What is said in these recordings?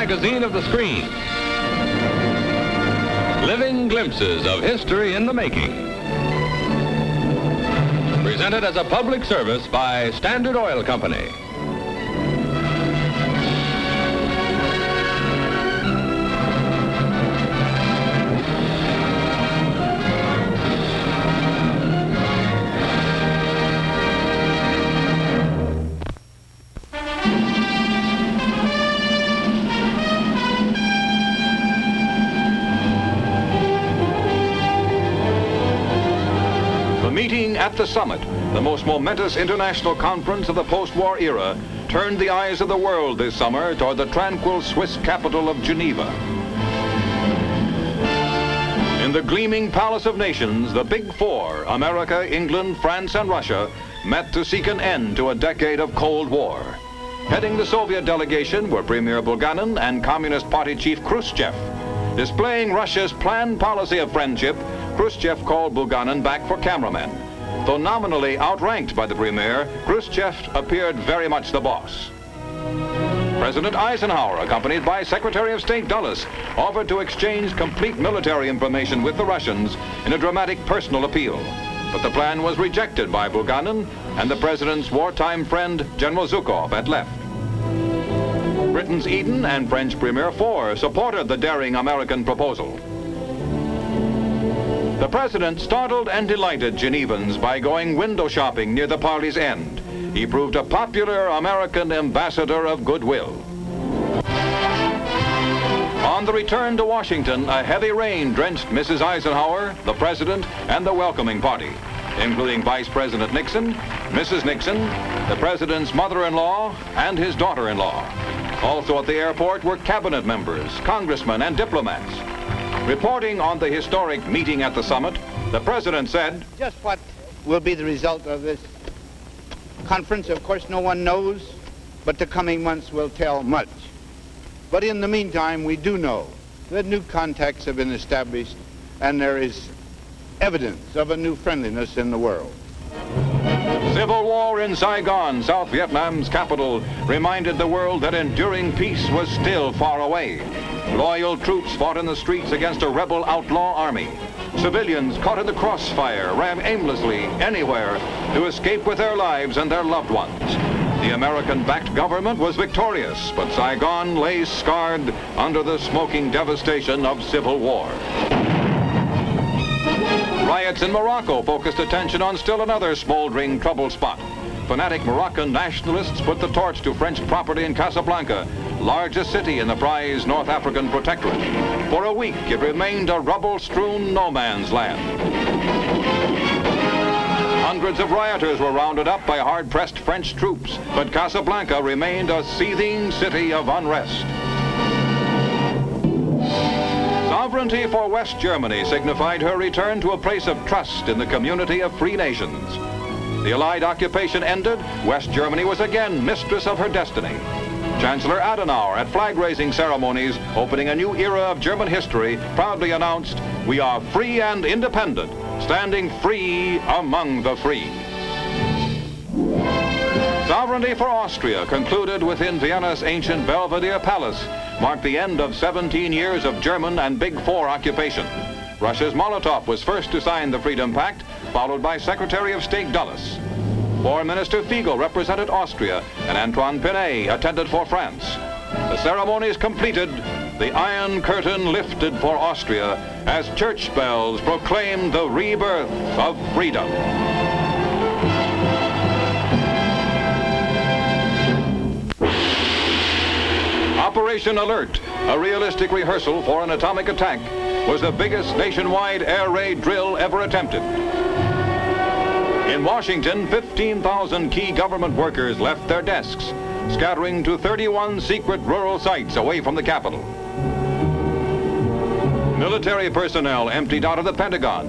magazine of the screen. Living glimpses of history in the making. Presented as a public service by Standard Oil Company. Meeting at the summit, the most momentous international conference of the post-war era, turned the eyes of the world this summer toward the tranquil Swiss capital of Geneva. In the gleaming Palace of Nations, the Big Four, America, England, France, and Russia, met to seek an end to a decade of Cold War. Heading the Soviet delegation were Premier Bulganin and Communist Party Chief Khrushchev. Displaying Russia's planned policy of friendship, Khrushchev called Bulganin back for cameramen. Though nominally outranked by the premier, Khrushchev appeared very much the boss. President Eisenhower, accompanied by Secretary of State Dulles, offered to exchange complete military information with the Russians in a dramatic personal appeal. But the plan was rejected by Bulganin, and the president's wartime friend, General Zhukov, had left. Britain's Eden and French Premier Faure supported the daring American proposal. The president startled and delighted Genevans by going window shopping near the party's end. He proved a popular American ambassador of goodwill. On the return to Washington, a heavy rain drenched Mrs. Eisenhower, the president, and the welcoming party, including Vice President Nixon, Mrs. Nixon, the president's mother-in-law, and his daughter-in-law. Also at the airport were cabinet members, congressmen, and diplomats. Reporting on the historic meeting at the summit, the president said, "Just what will be the result of this conference, of course, no one knows, but the coming months will tell much. But in the meantime, we do know that new contacts have been established and there is evidence of a new friendliness in the world." Civil war in Saigon, South Vietnam's capital, reminded the world that enduring peace was still far away. Loyal troops fought in the streets against a rebel outlaw army. Civilians caught in the crossfire ran aimlessly anywhere to escape with their lives and their loved ones. The American-backed government was victorious, but Saigon lay scarred under the smoking devastation of civil war. Riots in Morocco focused attention on still another smoldering trouble spot. Fanatic Moroccan nationalists put the torch to French property in Casablanca, largest city in the prized North African protectorate. For a week, it remained a rubble-strewn no man's land. Hundreds of rioters were rounded up by hard-pressed French troops, but Casablanca remained a seething city of unrest. Sovereignty for West Germany signified her return to a place of trust in the community of free nations. The Allied occupation ended, West Germany was again mistress of her destiny. Chancellor Adenauer, at flag-raising ceremonies opening a new era of German history, proudly announced, "We are free and independent, standing free among the free." Sovereignty for Austria, concluded within Vienna's ancient Belvedere Palace, marked the end of 17 years of German and Big Four occupation. Russia's Molotov was first to sign the Freedom Pact, followed by Secretary of State Dulles. Foreign Minister Fiegel represented Austria, and Antoine Pinay attended for France. The ceremonies completed, the Iron Curtain lifted for Austria as church bells proclaimed the rebirth of freedom. Operation Alert, a realistic rehearsal for an atomic attack, was the biggest nationwide air raid drill ever attempted. In Washington, 15,000 key government workers left their desks, scattering to 31 secret rural sites away from the Capitol. Military personnel emptied out of the Pentagon,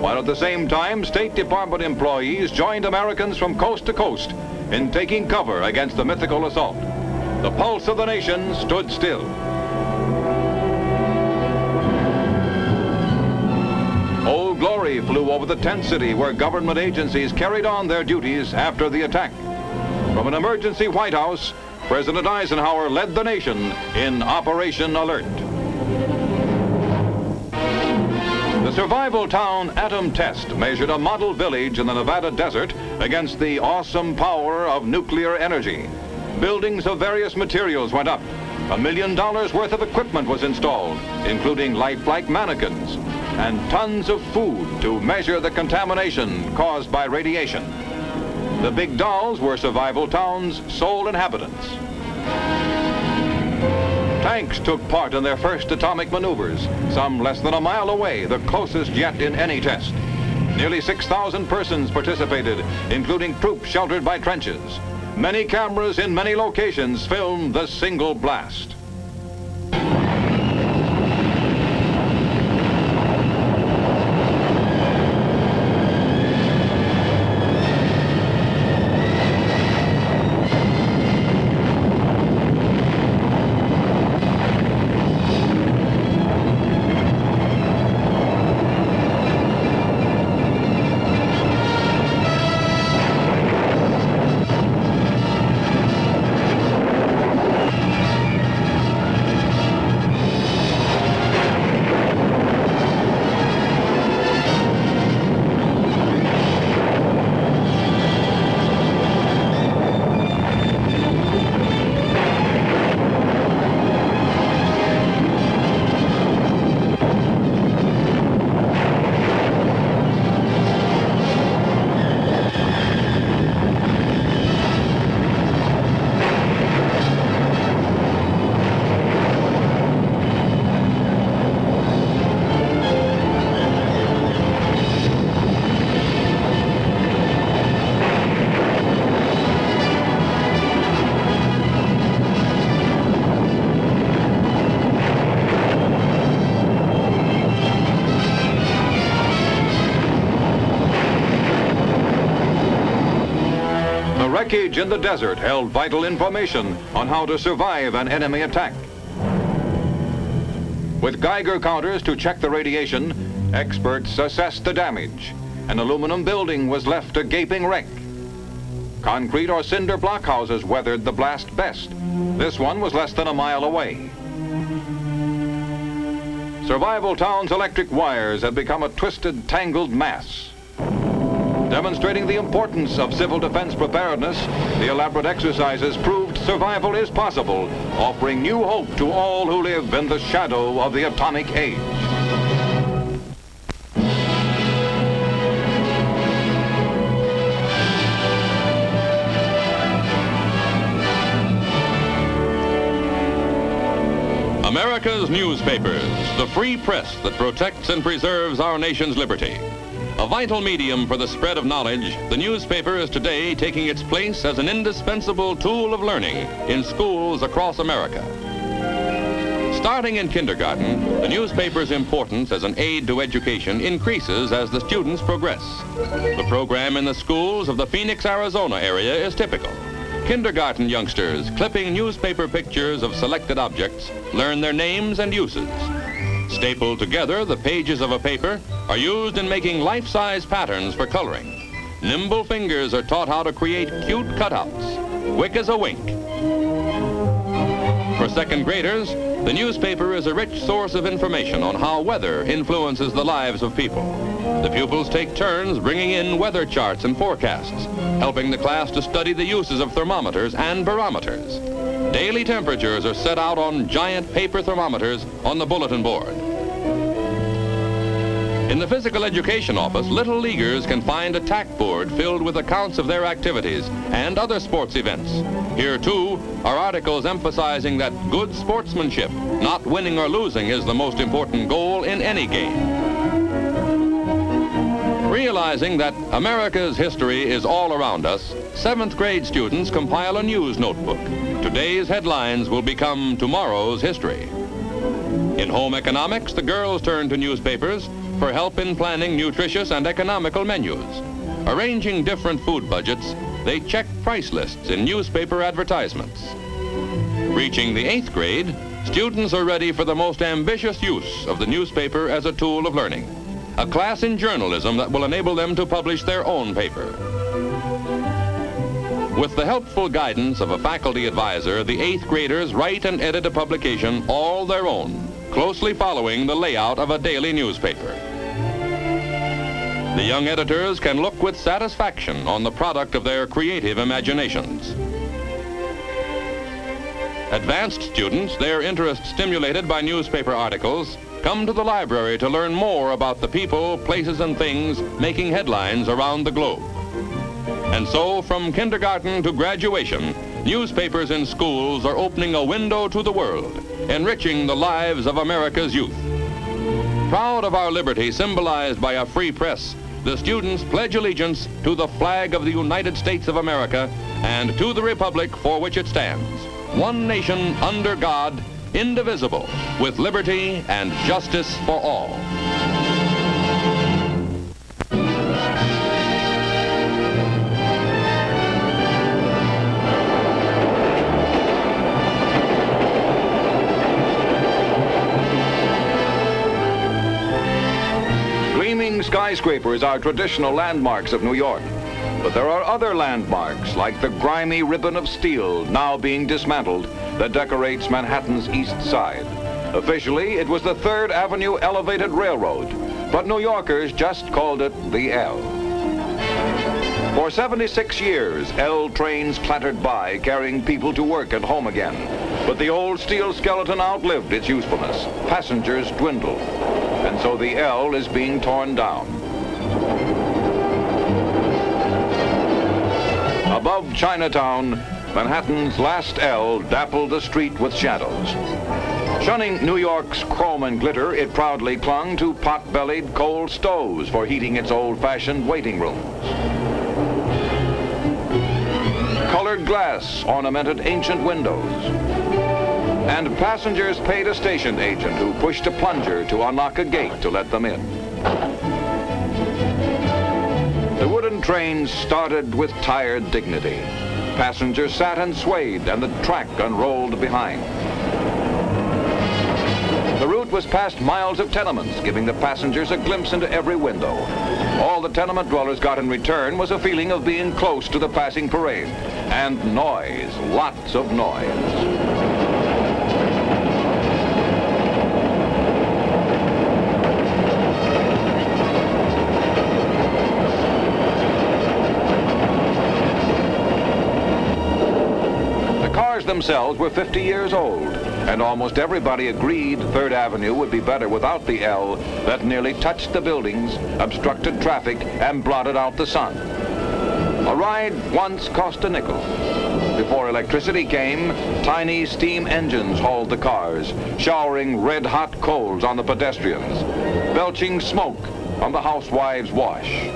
while at the same time, State Department employees joined Americans from coast to coast in taking cover against the mythical assault. The pulse of the nation stood still. Old Glory flew over the tent city where government agencies carried on their duties after the attack. From an emergency White House, President Eisenhower led the nation in Operation Alert. The survival town Atom Test measured a model village in the Nevada desert against the awesome power of nuclear energy. Buildings of various materials went up. $1 million worth of equipment was installed, including lifelike mannequins, and tons of food to measure the contamination caused by radiation. The big dolls were survival town's sole inhabitants. Tanks took part in their first atomic maneuvers, some less than a mile away, the closest yet in any test. Nearly 6,000 persons participated, including troops sheltered by trenches. Many cameras in many locations filmed the single blast. Wreckage in the desert held vital information on how to survive an enemy attack. With Geiger counters to check the radiation, experts assessed the damage. An aluminum building was left a gaping wreck. Concrete or cinder block houses weathered the blast best. This one was less than a mile away. Survival town's electric wires had become a twisted, tangled mass. Demonstrating the importance of civil defense preparedness, the elaborate exercises proved survival is possible, offering new hope to all who live in the shadow of the atomic age. America's newspapers, the free press that protects and preserves our nation's liberty. A vital medium for the spread of knowledge, the newspaper is today taking its place as an indispensable tool of learning in schools across America. Starting in kindergarten, the newspaper's importance as an aid to education increases as the students progress. The program in the schools of the Phoenix, Arizona area is typical. Kindergarten youngsters, clipping newspaper pictures of selected objects, learn their names and uses. Stapled together, the pages of a paper are used in making life-size patterns for coloring. Nimble fingers are taught how to create cute cutouts, quick as a wink. For second graders, the newspaper is a rich source of information on how weather influences the lives of people. The pupils take turns bringing in weather charts and forecasts, helping the class to study the uses of thermometers and barometers. Daily temperatures are set out on giant paper thermometers on the bulletin board. In the physical education office, little leaguers can find a tack board filled with accounts of their activities and other sports events. Here, too, are articles emphasizing that good sportsmanship, not winning or losing, is the most important goal in any game. Realizing that America's history is all around us, 7th grade students compile a news notebook. Today's headlines will become tomorrow's history. In home economics, the girls turn to newspapers for help in planning nutritious and economical menus. Arranging different food budgets, they check price lists in newspaper advertisements. Reaching the 8th grade, students are ready for the most ambitious use of the newspaper as a tool of learning. A class in journalism that will enable them to publish their own paper. With the helpful guidance of a faculty advisor, the 8th graders write and edit a publication all their own, closely following the layout of a daily newspaper. The young editors can look with satisfaction on the product of their creative imaginations. Advanced students, their interest stimulated by newspaper articles, come to the library to learn more about the people, places, and things making headlines around the globe. And so, from kindergarten to graduation, newspapers in schools are opening a window to the world, enriching the lives of America's youth. Proud of our liberty symbolized by a free press, the students pledge allegiance to the flag of the United States of America and to the republic for which it stands. One nation under God, indivisible, with liberty and justice for all. Gleaming skyscrapers are traditional landmarks of New York. But there are other landmarks, like the grimy ribbon of steel now being dismantled that decorates Manhattan's East Side. Officially, it was the 3rd Avenue Elevated Railroad, but New Yorkers just called it the L. For 76 years, L trains clattered by, carrying people to work and home again. But the old steel skeleton outlived its usefulness. Passengers dwindled, and so the L is being torn down. Above Chinatown, Manhattan's last L dappled the street with shadows. Shunning New York's chrome and glitter, it proudly clung to pot-bellied coal stoves for heating its old-fashioned waiting rooms. Colored glass ornamented ancient windows. And passengers paid a station agent who pushed a plunger to unlock a gate to let them in. The wooden trains started with tired dignity. Passengers sat and swayed, and the track unrolled behind. The route was past miles of tenements, giving the passengers a glimpse into every window. All the tenement dwellers got in return was a feeling of being close to the passing parade. And noise, lots of noise. Themselves were 50 years old, and almost everybody agreed 3rd Avenue would be better without the L that nearly touched the buildings, obstructed traffic, and blotted out the sun. A ride once cost a nickel. Before electricity came, tiny steam engines hauled the cars, showering red-hot coals on the pedestrians, belching smoke on the housewives' wash.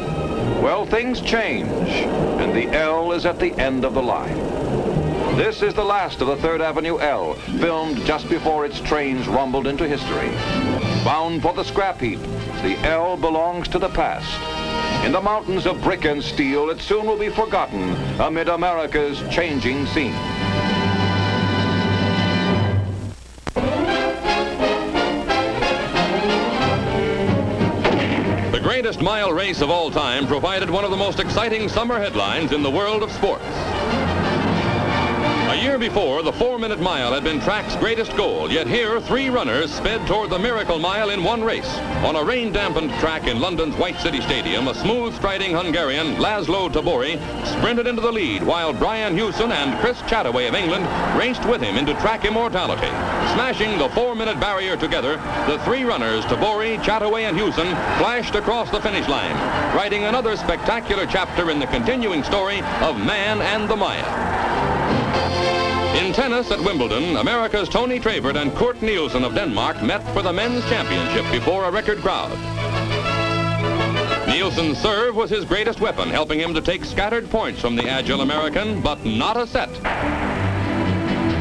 Well, things change, and the L is at the end of the line. This is the last of the 3rd Avenue L, filmed just before its trains rumbled into history. Bound for the scrap heap, the L belongs to the past. In the mountains of brick and steel, it soon will be forgotten amid America's changing scene. The greatest mile race of all time provided one of the most exciting summer headlines in the world of sports. A year before, the 4-minute mile had been track's greatest goal, yet here 3 runners sped toward the miracle mile in one race. On a rain-dampened track in London's White City Stadium, a smooth-striding Hungarian, Laszlo Tabori, sprinted into the lead, while Brian Hewson and Chris Chataway of England raced with him into track immortality. Smashing the 4-minute barrier together, the 3 runners, Tabori, Chataway, and Hewson, flashed across the finish line, writing another spectacular chapter in the continuing story of man and the mile. In tennis at Wimbledon, America's Tony Trabert and Kurt Nielsen of Denmark met for the men's championship before a record crowd. Nielsen's serve was his greatest weapon, helping him to take scattered points from the agile American, but not a set.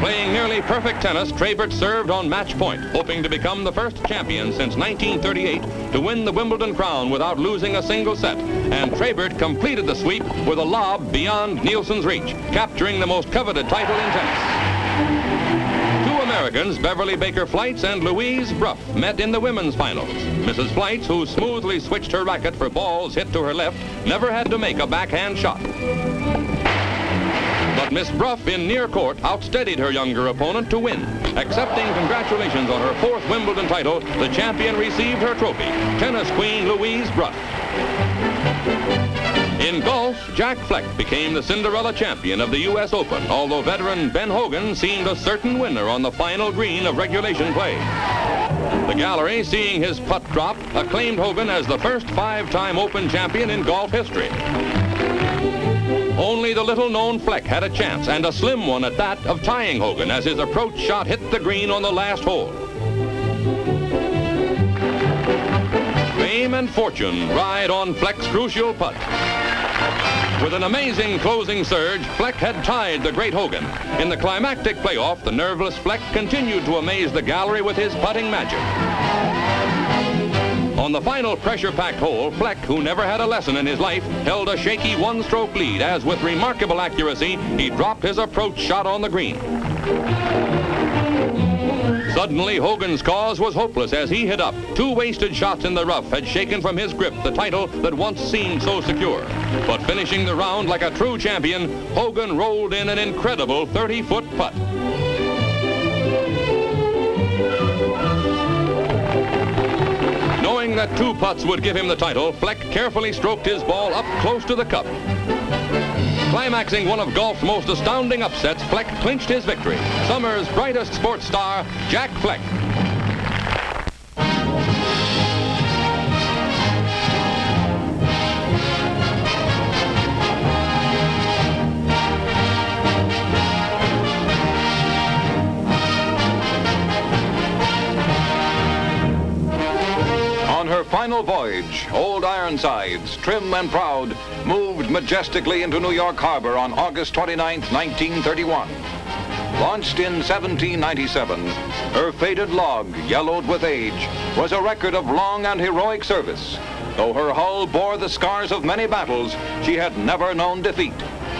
Playing nearly perfect tennis, Trabert served on match point, hoping to become the first champion since 1938 to win the Wimbledon crown without losing a single set. And Trabert completed the sweep with a lob beyond Nielsen's reach, capturing the most coveted title in tennis. 2 Americans, Beverly Baker Fleitz and Louise Bruff, met in the women's finals. Mrs. Fleitz, who smoothly switched her racket for balls hit to her left, never had to make a backhand shot. But Miss Bruff in near court outsteadied her younger opponent to win. Accepting congratulations on her 4th Wimbledon title, the champion received her trophy, tennis queen Louise Bruff. In golf, Jack Fleck became the Cinderella champion of the U.S. Open, although veteran Ben Hogan seemed a certain winner on the final green of regulation play. The gallery, seeing his putt drop, acclaimed Hogan as the first 5-time Open champion in golf history. Only the little-known Fleck had a chance, and a slim one at that, of tying Hogan as his approach shot hit the green on the last hole. Fame and fortune ride on Fleck's crucial putt. With an amazing closing surge, Fleck had tied the great Hogan. In the climactic playoff, the nerveless Fleck continued to amaze the gallery with his putting magic. On the final pressure-packed hole, Fleck, who never had a lesson in his life, held a shaky one-stroke lead as, with remarkable accuracy, he dropped his approach shot on the green. Suddenly, Hogan's cause was hopeless as he hit up. 2 wasted shots in the rough had shaken from his grip the title that once seemed so secure. But finishing the round like a true champion, Hogan rolled in an incredible 30-foot putt. Knowing that 2 putts would give him the title, Fleck carefully stroked his ball up close to the cup. Climaxing one of golf's most astounding upsets, Fleck clinched his victory. Summer's brightest sports star, Jack Fleck. On her final voyage, Old Ironsides, trim and proud, moved majestically into New York Harbor on August 29, 1931. Launched in 1797, her faded log, yellowed with age, was a record of long and heroic service. Though her hull bore the scars of many battles, she had never known defeat.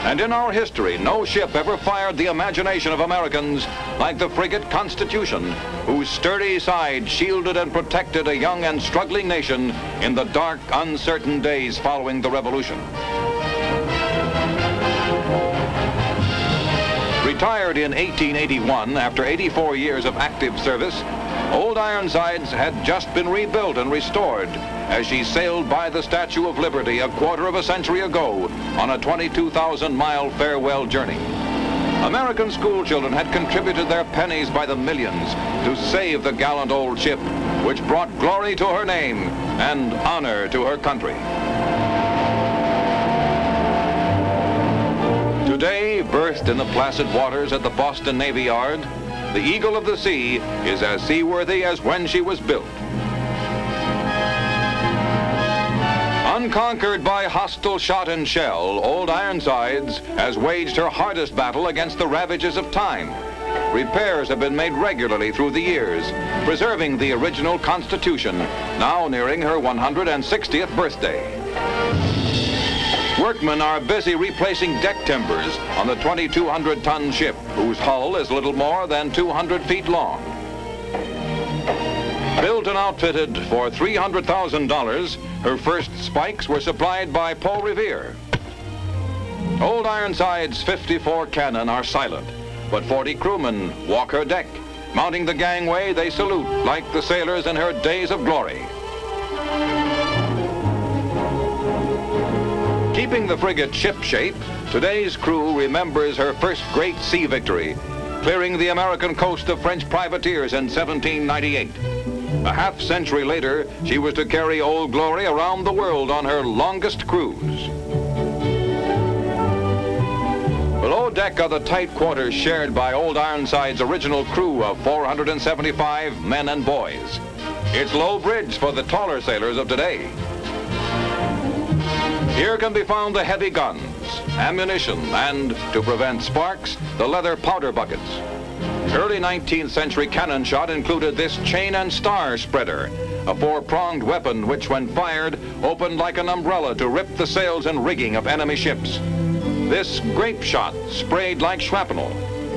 And in our history, no ship ever fired the imagination of Americans like the frigate Constitution, whose sturdy side shielded and protected a young and struggling nation in the dark, uncertain days following the Revolution. Retired in 1881 after 84 years of active service, Old Ironsides had just been rebuilt and restored as she sailed by the Statue of Liberty a quarter of a century ago on a 22,000-mile farewell journey. American schoolchildren had contributed their pennies by the millions to save the gallant old ship, which brought glory to her name and honor to her country. Today, berthed in the placid waters at the Boston Navy Yard, the Eagle of the Sea is as seaworthy as when she was built. Unconquered by hostile shot and shell, Old Ironsides has waged her hardest battle against the ravages of time. Repairs have been made regularly through the years, preserving the original Constitution, now nearing her 160th birthday. Workmen are busy replacing deck timbers on the 2,200-ton ship, whose hull is little more than 200 feet long. Built and outfitted for $300,000, her first spikes were supplied by Paul Revere. Old Ironsides' 54 cannon are silent, but 40 crewmen walk her deck. Mounting the gangway, they salute like the sailors in her days of glory. Keeping the frigate ship-shape, today's crew remembers her first great sea victory, clearing the American coast of French privateers in 1798. A half-century later, she was to carry Old Glory around the world on her longest cruise. Below deck are the tight quarters shared by Old Ironsides' original crew of 475 men and boys. It's low bridge for the taller sailors of today. Here can be found the heavy guns, ammunition, and, to prevent sparks, the leather powder buckets. Early 19th century cannon shot included this chain and star spreader, a 4-pronged weapon which, when fired, opened like an umbrella to rip the sails and rigging of enemy ships. This grape shot sprayed like shrapnel,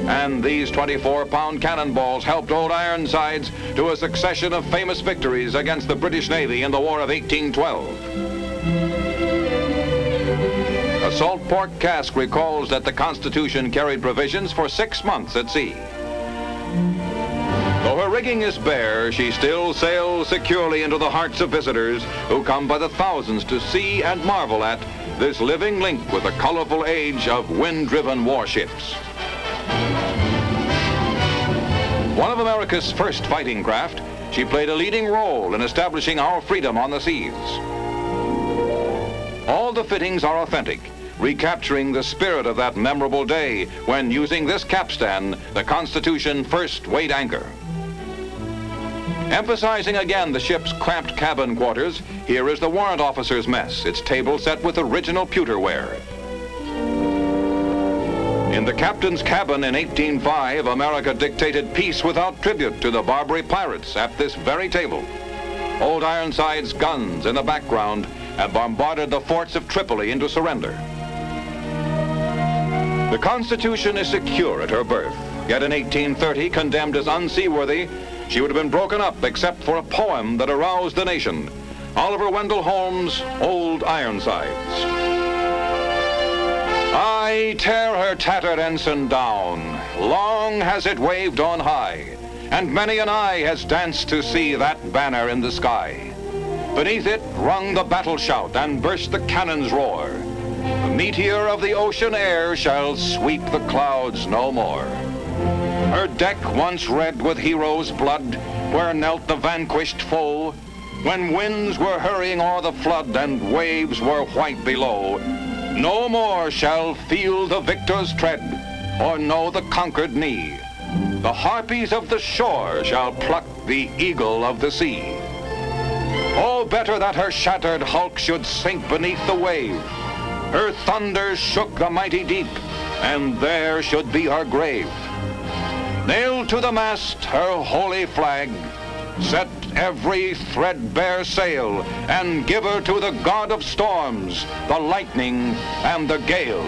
and these 24-pound cannonballs helped Old Ironsides to a succession of famous victories against the British Navy in the War of 1812. A salt pork cask recalls that the Constitution carried provisions for 6 months at sea. Though her rigging is bare, she still sails securely into the hearts of visitors who come by the thousands to see and marvel at this living link with the colorful age of wind-driven warships. One of America's first fighting craft, she played a leading role in establishing our freedom on the seas. All the fittings are authentic, recapturing the spirit of that memorable day when, using this capstan, the Constitution first weighed anchor. Emphasizing again the ship's cramped cabin quarters, here is the warrant officer's mess, its table set with original pewterware. In the captain's cabin in 1805, America dictated peace without tribute to the Barbary pirates at this very table. Old Ironside's guns in the background have bombarded the forts of Tripoli into surrender. The Constitution is secure at her birth, yet in 1830, condemned as unseaworthy, she would have been broken up except for a poem that aroused the nation, Oliver Wendell Holmes' Old Ironsides. I tear her tattered ensign down, long has it waved on high, and many an eye has danced to see that banner in the sky. Beneath it rung the battle shout and burst the cannon's roar. The meteor of the ocean air shall sweep the clouds no more. Her deck once red with heroes' blood, where knelt the vanquished foe, when winds were hurrying o'er the flood and waves were white below, no more shall feel the victor's tread or know the conquered knee. The harpies of the shore shall pluck the eagle of the sea. Oh, better that her shattered hulk should sink beneath the wave. Her thunders shook the mighty deep, and there should be her grave. Nail to the mast her holy flag, set every threadbare sail, and give her to the god of storms, the lightning and the gale.